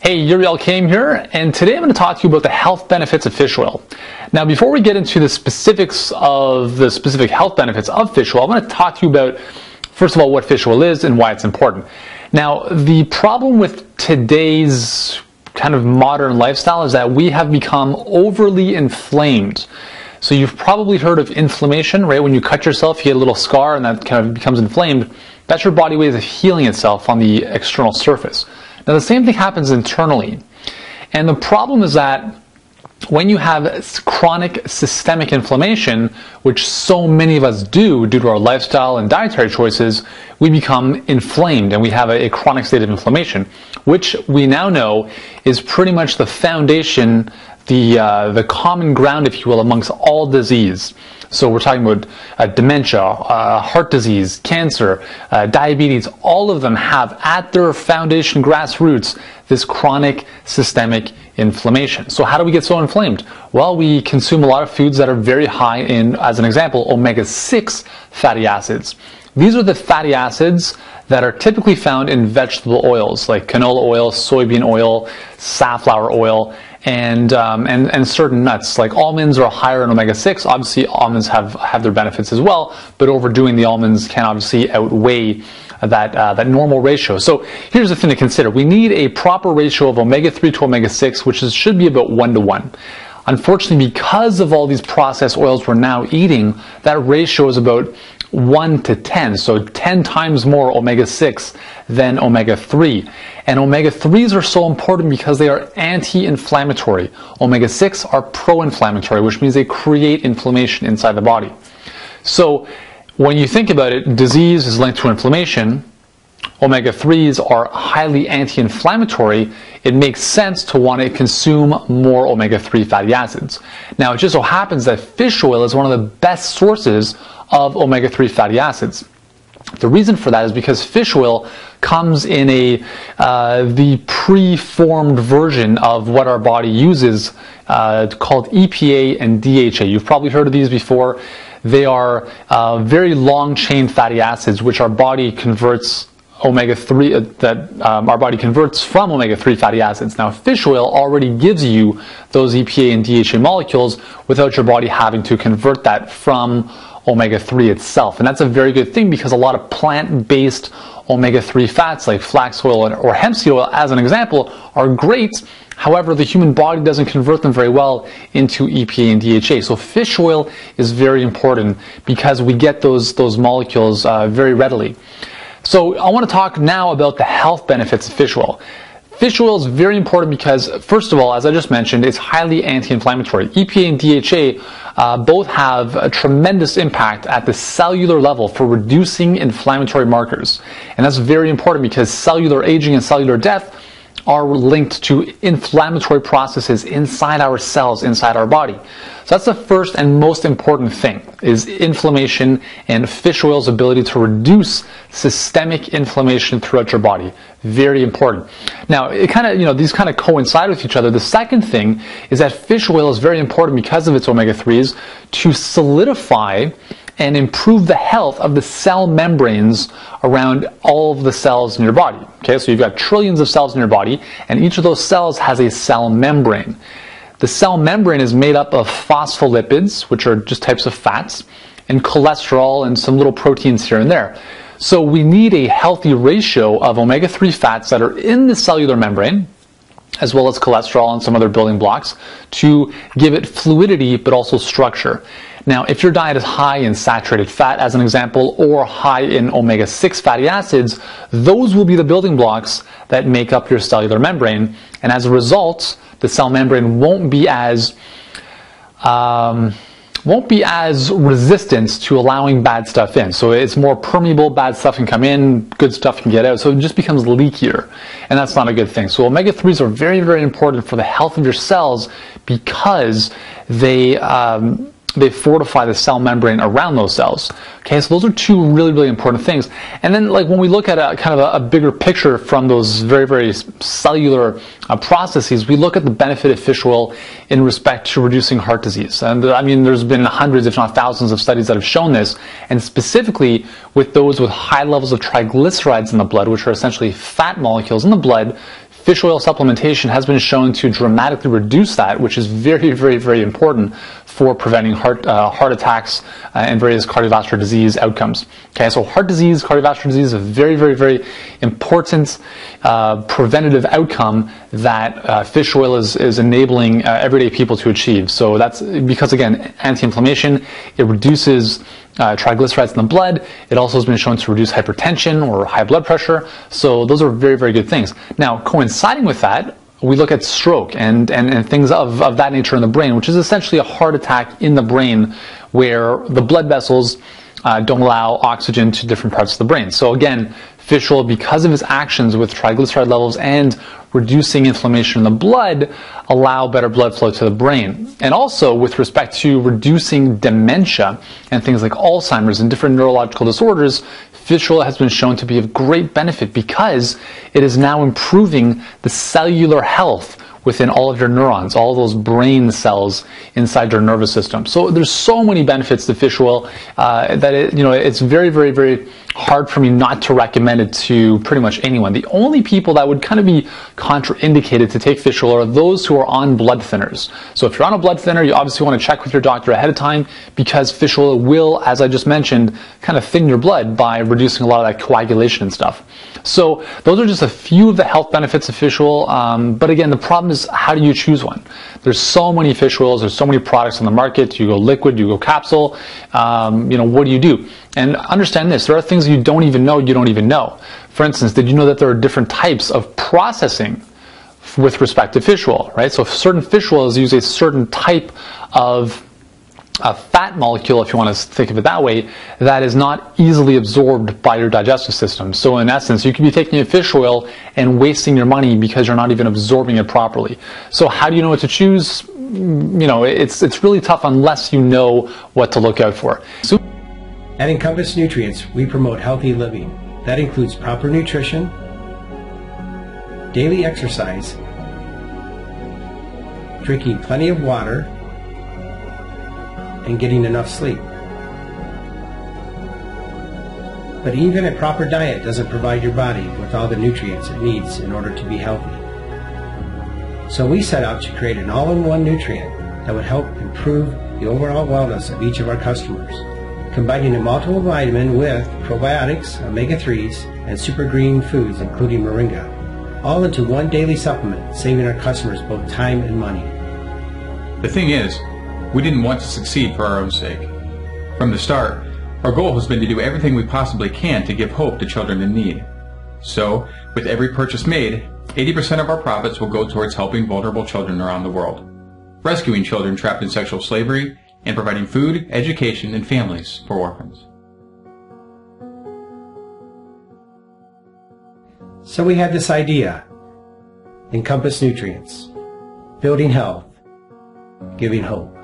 Hey, Yuri Elkaim here, and today I'm going to talk to you about the health benefits of fish oil. Now, before we get into the specifics of the specific health benefits of fish oil, I want to talk to you about, first of all, what fish oil is and why it's important. Now, the problem with today's kind of modern lifestyle is that we have become overly inflamed. So you've probably heard of inflammation, right? When you cut yourself, you get a little scar and that kind of becomes inflamed. That's your body ways of healing itself on the external surface. Now, the same thing happens internally. And the problem is that when you have chronic systemic inflammation, which so many of us do due to our lifestyle and dietary choices, we become inflamed and we have a chronic state of inflammation, which we now know is pretty much the foundation, the common ground, if you will, amongst all disease. So we're talking about dementia, heart disease, cancer, diabetes. All of them have at their foundation grassroots this chronic systemic inflammation. So how do we get so inflamed? Well, we consume a lot of foods that are very high in, as an example, omega-6 fatty acids. These are the fatty acids that are typically found in vegetable oils like canola oil, soybean oil, safflower oil, and certain nuts like almonds are higher in omega-6. Obviously, almonds have their benefits as well, but overdoing the almonds can obviously outweigh that normal ratio. So here's the thing to consider: we need a proper ratio of omega-3 to omega-6, which should be about 1:1. Unfortunately, because of all these processed oils we're now eating, that ratio is about 1:10, so 10 times more omega-6 than omega-3. And omega-3s are so important because they are anti-inflammatory. Omega-6 are pro-inflammatory, which means they create inflammation inside the body. So when you think about it, disease is linked to inflammation. Omega-3s are highly anti-inflammatory. It makes sense to want to consume more omega-3 fatty acids. Now, it just so happens that fish oil is one of the best sources of omega-3 fatty acids. The reason for that is because fish oil comes in the pre-formed version of what our body uses called EPA and DHA. You've probably heard of these before. They are very long-chain fatty acids which our body converts omega-3 our body converts from omega-3 fatty acids. Now, fish oil already gives you those EPA and DHA molecules without your body having to convert that from omega-3 itself. And that's a very good thing because a lot of plant-based omega-3 fats like flax oil or hemp seed oil, as an example, are great. However, the human body doesn't convert them very well into EPA and DHA. So fish oil is very important because we get those molecules very readily. So I want to talk now about the health benefits of fish oil. Fish oil is very important because, first of all, as I just mentioned, it's highly anti-inflammatory. EPA and DHA both have a tremendous impact at the cellular level for reducing inflammatory markers. And that's very important because cellular aging and cellular death are linked to inflammatory processes inside our cells, inside our body. So that's the first and most important thing, is inflammation and fish oil's ability to reduce systemic inflammation throughout your body. Very important. Now, it kind of, these kind of coincide with each other. The second thing is that fish oil is very important because of its omega-3s to solidify and improve the health of the cell membranes around all of the cells in your body. Okay, so you've got trillions of cells in your body, and each of those cells has a cell membrane. The cell membrane is made up of phospholipids, which are just types of fats, and cholesterol and some little proteins here and there. So we need a healthy ratio of omega-3 fats that are in the cellular membrane, as well as cholesterol and some other building blocks, to give it fluidity but also structure. Now, if your diet is high in saturated fat, as an example, or high in omega-6 fatty acids, those will be the building blocks that make up your cellular membrane, and as a result, the cell membrane won't be as resistant to allowing bad stuff in. So it's more permeable, bad stuff can come in, good stuff can get out, so it just becomes leakier, and that's not a good thing. So omega-3s are very, very important for the health of your cells because they fortify the cell membrane around those cells. Okay, so those are two really, really important things. And then, like, when we look at a bigger picture from those very, very cellular processes, we look at the benefit of fish oil in respect to reducing heart disease. And I mean, there's been hundreds, if not thousands, of studies that have shown this, and specifically with those with high levels of triglycerides in the blood, which are essentially fat molecules in the blood. fish oil supplementation has been shown to dramatically reduce that, which is very, very, very important for preventing heart attacks and various cardiovascular disease outcomes. Okay, so heart disease, cardiovascular disease is a very, very, very important preventative outcome that fish oil is enabling everyday people to achieve. So that's because, again, anti-inflammation, it reduces triglycerides in the blood. It also has been shown to reduce hypertension or high blood pressure. So those are very, very good things. Now, coinciding with that, we look at stroke and things of that nature in the brain, which is essentially a heart attack in the brain where the blood vessels don't allow oxygen to different parts of the brain. So again, fish oil, because of its actions with triglyceride levels and reducing inflammation in the blood, allow better blood flow to the brain. And also with respect to reducing dementia and things like Alzheimer's and different neurological disorders, fish oil has been shown to be of great benefit because it is now improving the cellular health within all of your neurons, all those brain cells inside your nervous system. So there's so many benefits to fish oil that it's very, very, very hard for me not to recommend it to pretty much anyone. The only people that would kind of be contraindicated to take fish oil are those who are on blood thinners. So if you're on a blood thinner, you obviously want to check with your doctor ahead of time because fish oil will, as I just mentioned, kind of thin your blood by reducing a lot of that coagulation and stuff. So those are just a few of the health benefits of fish oil. But again, the problem is, how do you choose one? There's so many fish oils. There's so many products on the market. You go liquid, you go capsule. What do you do? And understand this, there are things you don't even know. For instance, did you know that there are different types of processing with respect to fish oil, right? So certain fish oils use a certain type of a fat molecule, if you want to think of it that way, that is not easily absorbed by your digestive system. So in essence, you could be taking a fish oil and wasting your money because you're not even absorbing it properly. So how do you know what to choose? It's really tough unless you know what to look out for. At Encompass Nutrients, we promote healthy living. That includes proper nutrition, daily exercise, drinking plenty of water, and getting enough sleep. But even a proper diet doesn't provide your body with all the nutrients it needs in order to be healthy. So we set out to create an all-in-one nutrient that would help improve the overall wellness of each of our customers, combining a multivitamin with probiotics, omega-3s, and super green foods including moringa, all into one daily supplement, saving our customers both time and money. The thing is, we didn't want to succeed for our own sake. From the start, our goal has been to do everything we possibly can to give hope to children in need. So, with every purchase made, 80% of our profits will go towards helping vulnerable children around the world, rescuing children trapped in sexual slavery, and providing food, education, and families for orphans. So we had this idea, Encompass Nutrients, building health, giving hope.